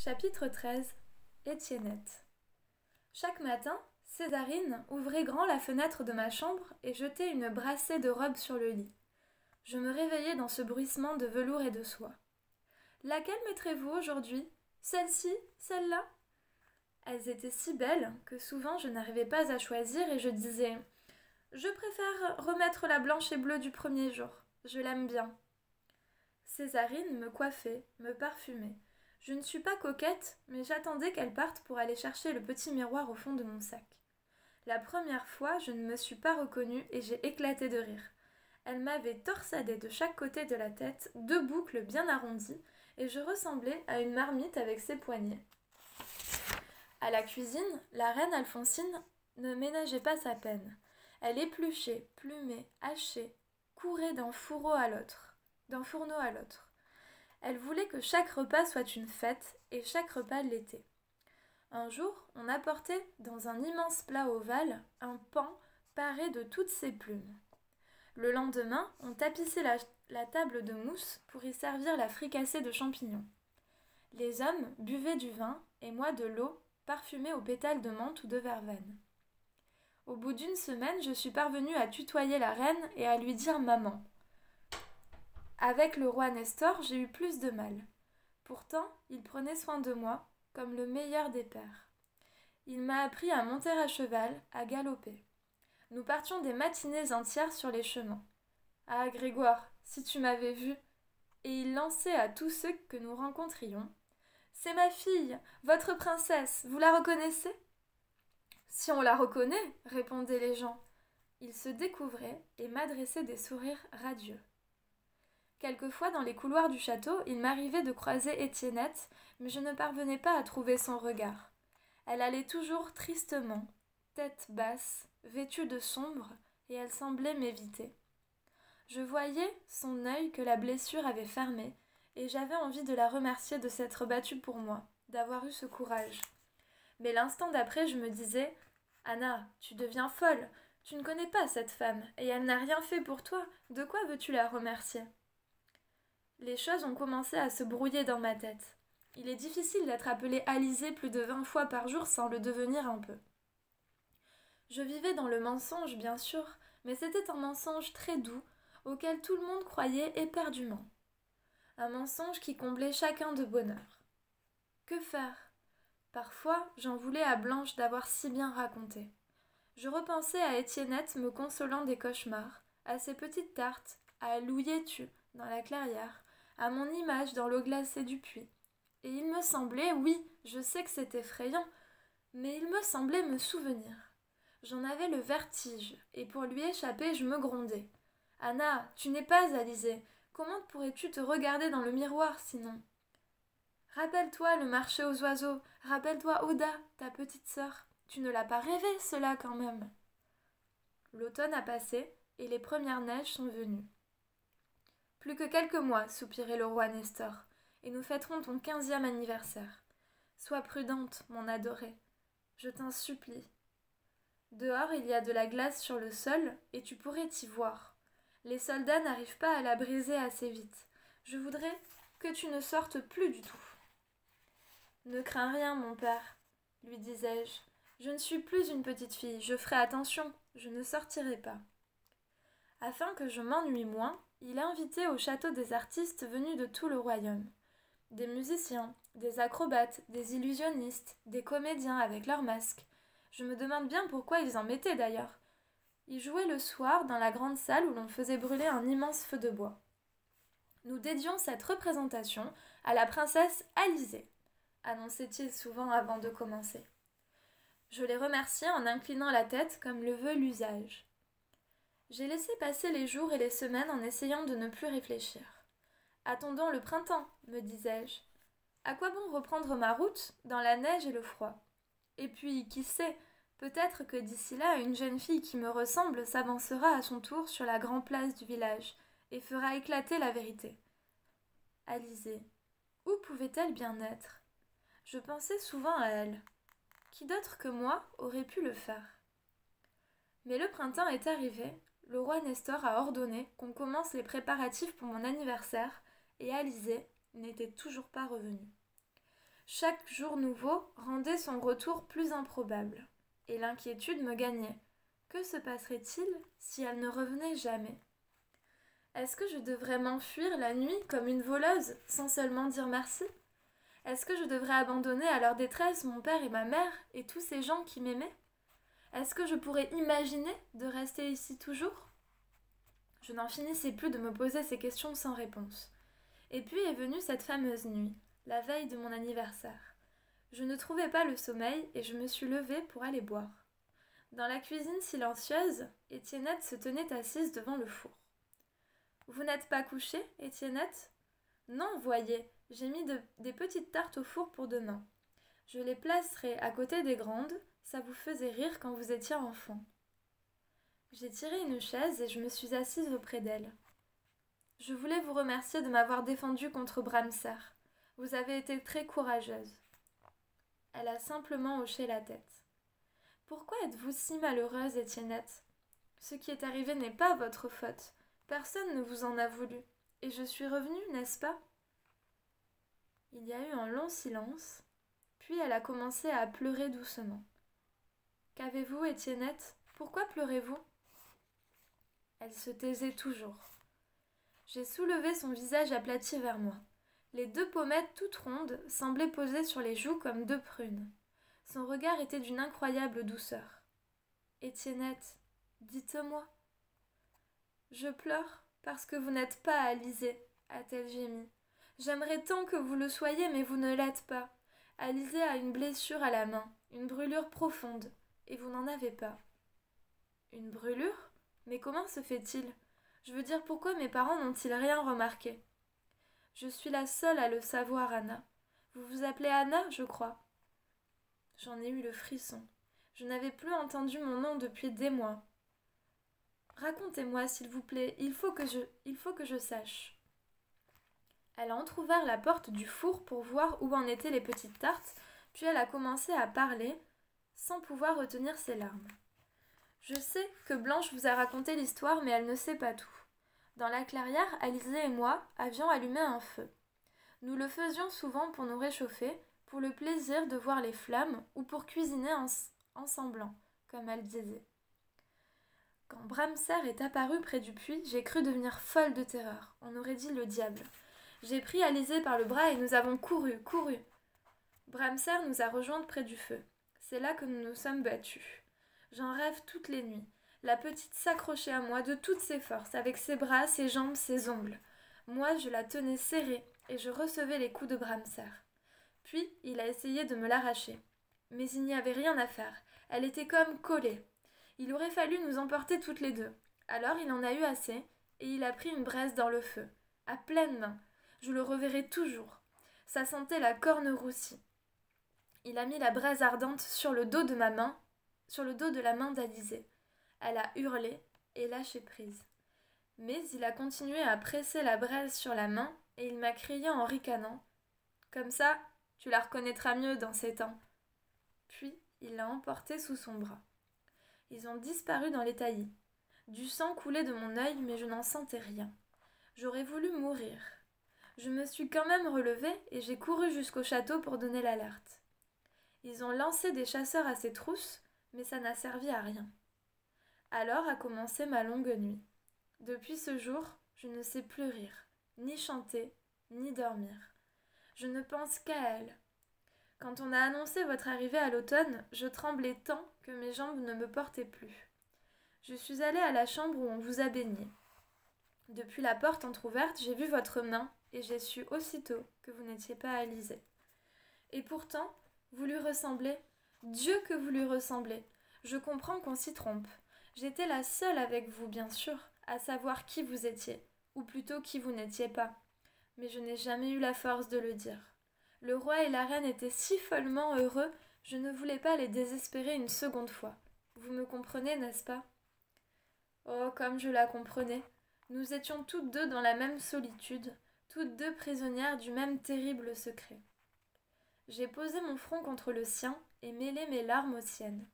Chapitre 13. Étiennette. Chaque matin, Césarine ouvrait grand la fenêtre de ma chambre et jetait une brassée de robes sur le lit. Je me réveillais dans ce bruissement de velours et de soie. Laquelle mettrez-vous aujourd'hui? Celle-ci? Celle-là? Elles étaient si belles que souvent je n'arrivais pas à choisir et je disais « Je préfère remettre la blanche et bleue du premier jour. Je l'aime bien. » Césarine me coiffait, me parfumait. Je ne suis pas coquette, mais j'attendais qu'elle parte pour aller chercher le petit miroir au fond de mon sac. La première fois, je ne me suis pas reconnue et j'ai éclaté de rire. Elle m'avait torsadé de chaque côté de la tête, deux boucles bien arrondies, et je ressemblais à une marmite avec ses poignets. À la cuisine, la reine Alphonsine ne ménageait pas sa peine. Elle épluchait, plumait, hachait, courait d'un fourneau à l'autre. Elle voulait que chaque repas soit une fête, et chaque repas l'était. Un jour, on apportait dans un immense plat ovale un paon paré de toutes ses plumes. Le lendemain, on tapissait la table de mousse pour y servir la fricassée de champignons. Les hommes buvaient du vin et moi de l'eau parfumée aux pétales de menthe ou de verveine. Au bout d'une semaine, je suis parvenue à tutoyer la reine et à lui dire maman. Avec le roi Nestor, j'ai eu plus de mal. Pourtant, il prenait soin de moi, comme le meilleur des pères. Il m'a appris à monter à cheval, à galoper. Nous partions des matinées entières sur les chemins. Ah, Grégoire, si tu m'avais vu. Et il lançait à tous ceux que nous rencontrions. C'est ma fille, votre princesse, vous la reconnaissez? Si on la reconnaît, répondaient les gens. Il se découvrait et m'adressait des sourires radieux. Quelquefois, dans les couloirs du château, il m'arrivait de croiser Étiennette, mais je ne parvenais pas à trouver son regard. Elle allait toujours tristement, tête basse, vêtue de sombre, et elle semblait m'éviter. Je voyais son œil que la blessure avait fermé, et j'avais envie de la remercier de s'être battue pour moi, d'avoir eu ce courage. Mais l'instant d'après, je me disais « Anna, tu deviens folle, tu ne connais pas cette femme, et elle n'a rien fait pour toi, de quoi veux-tu la remercier ?» Les choses ont commencé à se brouiller dans ma tête. Il est difficile d'être appelée Alizée plus de 20 fois par jour sans le devenir un peu. Je vivais dans le mensonge, bien sûr, mais c'était un mensonge très doux, auquel tout le monde croyait éperdument. Un mensonge qui comblait chacun de bonheur. Que faire? Parfois, j'en voulais à Blanche d'avoir si bien raconté. Je repensais à Étiennette me consolant des cauchemars, à ses petites tartes, à Louis-tu dans la clairière, à mon image dans l'eau glacée du puits. Et il me semblait, oui, je sais que c'est effrayant, mais il me semblait me souvenir. J'en avais le vertige, et pour lui échapper, je me grondais. « Anna, tu n'es pas Alizée. Comment pourrais-tu te regarder dans le miroir, sinon ?» Rappelle-toi le marché aux oiseaux, rappelle-toi Oda, ta petite sœur. Tu ne l'as pas rêvé, cela, quand même. L'automne a passé, et les premières neiges sont venues. Plus que quelques mois, soupirait le roi Nestor, et nous fêterons ton 15e anniversaire. Sois prudente, mon adorée. Je t'en supplie. Dehors, il y a de la glace sur le sol, et tu pourrais t'y voir. Les soldats n'arrivent pas à la briser assez vite. Je voudrais que tu ne sortes plus du tout. Ne crains rien, mon père, lui disais-je. Je ne suis plus une petite fille, je ferai attention, je ne sortirai pas. Afin que je m'ennuie moins, il a invité au château des artistes venus de tout le royaume. Des musiciens, des acrobates, des illusionnistes, des comédiens avec leurs masques. Je me demande bien pourquoi ils en mettaient d'ailleurs. Ils jouaient le soir dans la grande salle où l'on faisait brûler un immense feu de bois. Nous dédions cette représentation à la princesse Alizée, annonçait-il souvent avant de commencer. Je les remerciais en inclinant la tête comme le veut l'usage. J'ai laissé passer les jours et les semaines en essayant de ne plus réfléchir. Attendons le printemps, me disais-je. À quoi bon reprendre ma route dans la neige et le froid? Et puis, qui sait, peut-être que d'ici là, une jeune fille qui me ressemble s'avancera à son tour sur la grande place du village et fera éclater la vérité. Alizée, où pouvait-elle bien être? Je pensais souvent à elle. Qui d'autre que moi aurait pu le faire? Mais le printemps est arrivé, le roi Nestor a ordonné qu'on commence les préparatifs pour mon anniversaire et Alizée n'était toujours pas revenue. Chaque jour nouveau rendait son retour plus improbable, et l'inquiétude me gagnait. Que se passerait-il si elle ne revenait jamais? Est-ce que je devrais m'enfuir la nuit comme une voleuse, sans seulement dire merci? Est-ce que je devrais abandonner à leur détresse mon père et ma mère et tous ces gens qui m'aimaient? Est-ce que je pourrais imaginer de rester ici toujours? Je n'en finissais plus de me poser ces questions sans réponse. Et puis est venue cette fameuse nuit, la veille de mon anniversaire. Je ne trouvais pas le sommeil et je me suis levée pour aller boire. Dans la cuisine silencieuse, Étiennette se tenait assise devant le four. « Vous n'êtes pas couchée, Étiennette ?»« Non, voyez, j'ai mis des petites tartes au four pour demain. Je les placerai à côté des grandes, ça vous faisait rire quand vous étiez enfant. » J'ai tiré une chaise et je me suis assise auprès d'elle. « Je voulais vous remercier de m'avoir défendue contre Bramser. Vous avez été très courageuse. » Elle a simplement hoché la tête. « Pourquoi êtes-vous si malheureuse, Étiennette? Ce qui est arrivé n'est pas votre faute. Personne ne vous en a voulu. Et je suis revenue, n'est-ce pas ?» Il y a eu un long silence, puis elle a commencé à pleurer doucement. « Qu'avez-vous, Étiennette? Pourquoi pleurez-vous » Elle se taisait toujours. J'ai soulevé son visage aplati vers moi. Les deux pommettes toutes rondes semblaient posées sur les joues comme deux prunes. Son regard était d'une incroyable douceur. « Étiennette, dites-moi. »« Je pleure parce que vous n'êtes pas Alizée, a-t-elle gémi. J'aimerais tant que vous le soyez, mais vous ne l'êtes pas. Alizée a une blessure à la main, une brûlure profonde, et vous n'en avez pas. » Une brûlure? Mais comment se fait-il? Je veux dire, pourquoi mes parents n'ont-ils rien remarqué? Je suis la seule à le savoir, Anna. Vous vous appelez Anna, je crois. J'en ai eu le frisson. Je n'avais plus entendu mon nom depuis des mois. Racontez-moi, s'il vous plaît, il faut que je sache. Elle a entrouvert la porte du four pour voir où en étaient les petites tartes, puis elle a commencé à parler, sans pouvoir retenir ses larmes. Je sais que Blanche vous a raconté l'histoire, mais elle ne sait pas tout. Dans la clairière, Alizée et moi avions allumé un feu. Nous le faisions souvent pour nous réchauffer, pour le plaisir de voir les flammes ou pour cuisiner en semblant, comme elle disait. Quand Bramser est apparu près du puits, j'ai cru devenir folle de terreur. On aurait dit le diable. J'ai pris Alizée par le bras et nous avons couru. Bramser nous a rejointes près du feu. C'est là que nous nous sommes battus. J'en rêve toutes les nuits. La petite s'accrochait à moi de toutes ses forces, avec ses bras, ses jambes, ses ongles. Moi, je la tenais serrée et je recevais les coups de Bramser. Puis, il a essayé de me l'arracher. Mais il n'y avait rien à faire. Elle était comme collée. Il aurait fallu nous emporter toutes les deux. Alors, il en a eu assez et il a pris une braise dans le feu, à pleine main. Je le reverrai toujours. Ça sentait la corne roussie. Il a mis la braise ardente sur le dos de ma main, sur le dos de la main d'Alizée. Elle a hurlé et lâché prise. Mais il a continué à presser la braise sur la main et il m'a crié en ricanant. « Comme ça, tu la reconnaîtras mieux dans ces temps. » Puis il l'a emportée sous son bras. Ils ont disparu dans les taillis. Du sang coulait de mon œil, mais je n'en sentais rien. J'aurais voulu mourir. Je me suis quand même relevée et j'ai couru jusqu'au château pour donner l'alerte. Ils ont lancé des chasseurs à ces trousses, mais ça n'a servi à rien. Alors a commencé ma longue nuit. Depuis ce jour, je ne sais plus rire, ni chanter, ni dormir. Je ne pense qu'à elle. Quand on a annoncé votre arrivée à l'automne, je tremblais tant que mes jambes ne me portaient plus. Je suis allée à la chambre où on vous a baigné. Depuis la porte entr'ouverte, j'ai vu votre main et j'ai su aussitôt que vous n'étiez pas Alizée. Et pourtant, vous lui ressemblez. Dieu que vous lui ressemblez. Je comprends qu'on s'y trompe. J'étais la seule avec vous, bien sûr, à savoir qui vous étiez, ou plutôt qui vous n'étiez pas. Mais je n'ai jamais eu la force de le dire. Le roi et la reine étaient si follement heureux, je ne voulais pas les désespérer une seconde fois. Vous me comprenez, n'est-ce pas? Oh, comme je la comprenais. Nous étions toutes deux dans la même solitude, toutes deux prisonnières du même terrible secret. J'ai posé mon front contre le sien et mêlé mes larmes aux siennes.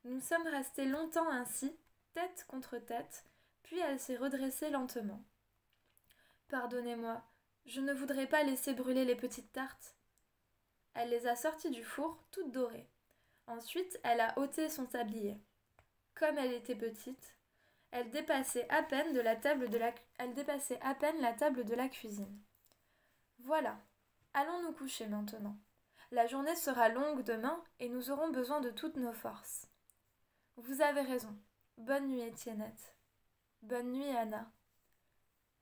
Nous sommes restés longtemps ainsi, tête contre tête, puis elle s'est redressée lentement. « Pardonnez-moi, je ne voudrais pas laisser brûler les petites tartes. » Elle les a sorties du four, toutes dorées. Ensuite, elle a ôté son tablier. Comme elle était petite, elle dépassait à peine la table de la cuisine. Voilà, allons nous coucher maintenant. La journée sera longue demain et nous aurons besoin de toutes nos forces. Vous avez raison. Bonne nuit, Étiennette. Bonne nuit, Anna.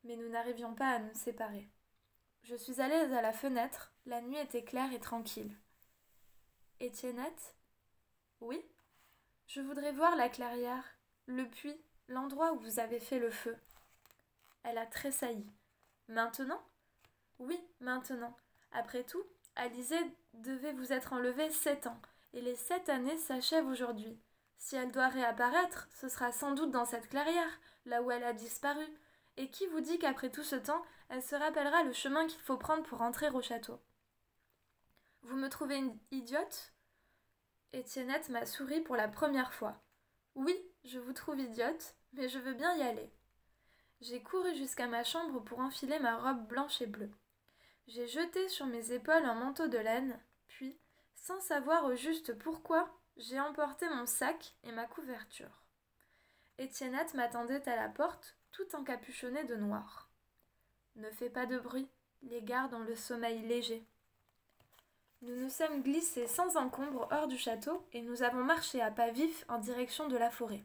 Mais nous n'arrivions pas à nous séparer. Je suis allée à la fenêtre, la nuit était claire et tranquille. Étiennette ? Oui ? Je voudrais voir la clairière, le puits, l'endroit où vous avez fait le feu. Elle a tressailli. Maintenant ? Oui, maintenant. Après tout, Alizée devait vous être enlevée 7 ans, et les 7 années s'achèvent aujourd'hui. Si elle doit réapparaître, ce sera sans doute dans cette clairière, là où elle a disparu. Et qui vous dit qu'après tout ce temps, elle se rappellera le chemin qu'il faut prendre pour rentrer au château ? Vous me trouvez une idiote ? Étiennette m'a souri pour la première fois. Oui, je vous trouve idiote, mais je veux bien y aller. J'ai couru jusqu'à ma chambre pour enfiler ma robe blanche et bleue. J'ai jeté sur mes épaules un manteau de laine, puis, sans savoir au juste pourquoi, j'ai emporté mon sac et ma couverture. Étiennette m'attendait à la porte, tout encapuchonnée de noir. Ne fais pas de bruit, les gardes ont le sommeil léger. Nous nous sommes glissés sans encombre hors du château et nous avons marché à pas vifs en direction de la forêt.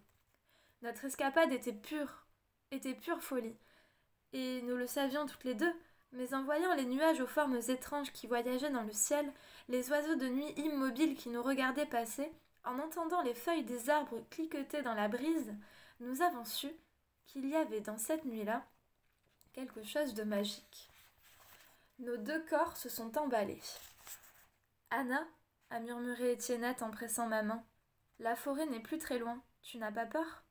Notre escapade était pure folie, et nous le savions toutes les deux, mais en voyant les nuages aux formes étranges qui voyageaient dans le ciel, les oiseaux de nuit immobiles qui nous regardaient passer, en entendant les feuilles des arbres cliqueter dans la brise, nous avons su qu'il y avait dans cette nuit-là quelque chose de magique. Nos 2 corps se sont emballés. Anna, a murmuré Étiennette en pressant ma main, la forêt n'est plus très loin, tu n'as pas peur ?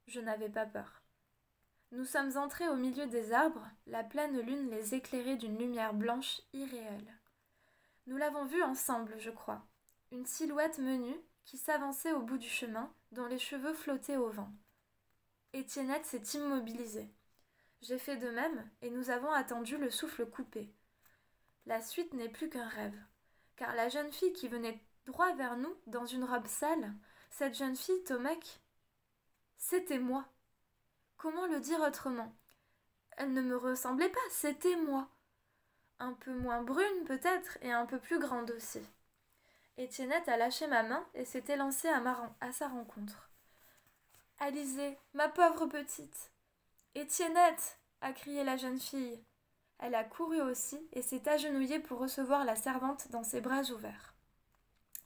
Je n'avais pas peur. Nous sommes entrés au milieu des arbres, la pleine lune les éclairait d'une lumière blanche irréelle. Nous l'avons vue ensemble, je crois, une silhouette menue qui s'avançait au bout du chemin, dont les cheveux flottaient au vent. Étiennette s'est immobilisée. J'ai fait de même, et nous avons attendu le souffle coupé. La suite n'est plus qu'un rêve, car la jeune fille qui venait droit vers nous, dans une robe sale, cette jeune fille, Tomek, c'était moi. Comment le dire autrement ? Elle ne me ressemblait pas, c'était moi. Un peu moins brune peut-être, et un peu plus grande aussi. Étiennette a lâché ma main et s'est élancée à sa rencontre. « Alizée, ma pauvre petite !»« Étiennette !» a crié la jeune fille. Elle a couru aussi et s'est agenouillée pour recevoir la servante dans ses bras ouverts.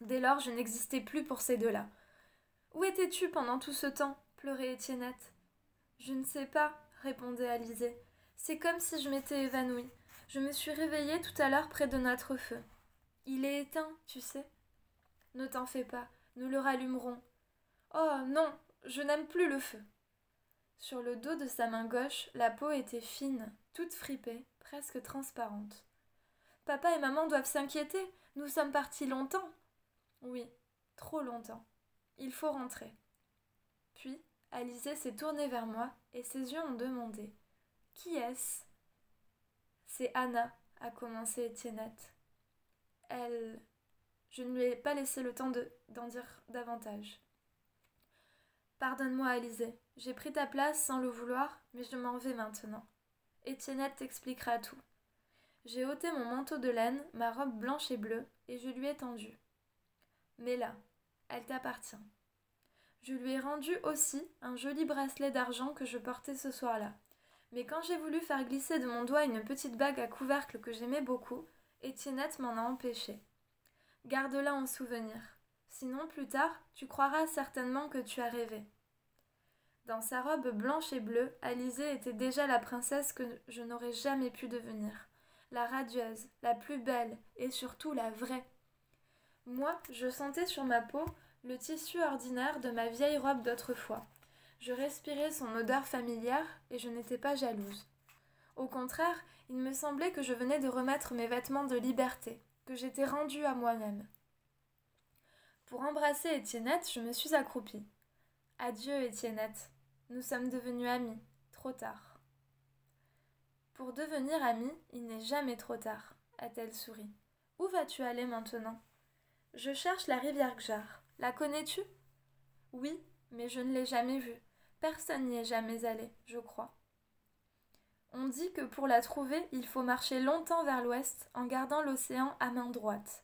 Dès lors, je n'existais plus pour ces deux-là. « Où étais-tu pendant tout ce temps ?» pleurait Étiennette. « Je ne sais pas, » répondait Alizée. « C'est comme si je m'étais évanouie. Je me suis réveillée tout à l'heure près de notre feu. Il est éteint, tu sais. » « Ne t'en fais pas, nous le rallumerons. »« Oh non, je n'aime plus le feu. » Sur le dos de sa main gauche, la peau était fine, toute fripée, presque transparente. « Papa et maman doivent s'inquiéter. Nous sommes partis longtemps. »« Oui, trop longtemps. Il faut rentrer. » Puis, Alizée s'est tournée vers moi et ses yeux ont demandé « Qui est-ce » ?« C'est Anna, » a commencé Étiennette. Elle... Je ne lui ai pas laissé le temps d'en dire davantage. « Pardonne-moi, Alizée. J'ai pris ta place sans le vouloir, mais je m'en vais maintenant. Étiennette t'expliquera tout. » J'ai ôté mon manteau de laine, ma robe blanche et bleue, et je lui ai tendu. « Mets-la, elle t'appartient. » Je lui ai rendu aussi un joli bracelet d'argent que je portais ce soir-là. Mais quand j'ai voulu faire glisser de mon doigt une petite bague à couvercle que j'aimais beaucoup, Étiennette m'en a empêché. Garde-la en souvenir. Sinon, plus tard, tu croiras certainement que tu as rêvé. Dans sa robe blanche et bleue, Alizée était déjà la princesse que je n'aurais jamais pu devenir. La radieuse, la plus belle et surtout la vraie. Moi, je sentais sur ma peau le tissu ordinaire de ma vieille robe d'autrefois. Je respirais son odeur familière et je n'étais pas jalouse. Au contraire, il me semblait que je venais de remettre mes vêtements de liberté, que j'étais rendue à moi-même. Pour embrasser Étiennette, je me suis accroupie. Adieu, Étiennette. Nous sommes devenus amis, trop tard. Pour devenir amis, il n'est jamais trop tard, a-t-elle souri. Où vas-tu aller maintenant? Je cherche la rivière Gjar. La connais-tu? Oui, mais je ne l'ai jamais vue. Personne n'y est jamais allé, je crois. On dit que pour la trouver, il faut marcher longtemps vers l'ouest en gardant l'océan à main droite.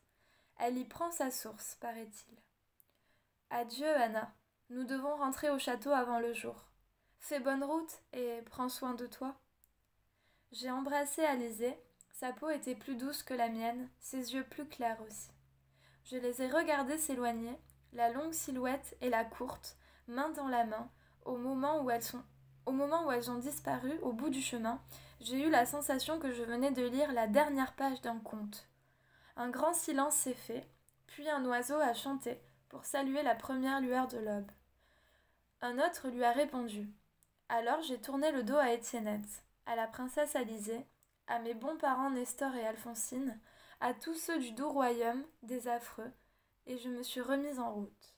Elle y prend sa source, paraît-il. Adieu, Anna. Nous devons rentrer au château avant le jour. Fais bonne route et prends soin de toi. J'ai embrassé Alizée. Sa peau était plus douce que la mienne, ses yeux plus clairs aussi. Je les ai regardés s'éloigner, la longue silhouette et la courte, main dans la main, au moment où elles ont disparu au bout du chemin. J'ai eu la sensation que je venais de lire la dernière page d'un conte. Un grand silence s'est fait, puis un oiseau a chanté pour saluer la première lueur de l'aube. Un autre lui a répondu. Alors j'ai tourné le dos à Étiennette, à la princesse Alizée, à mes bons parents Nestor et Alphonsine, à tous ceux du doux royaume des affreux, et je me suis remise en route.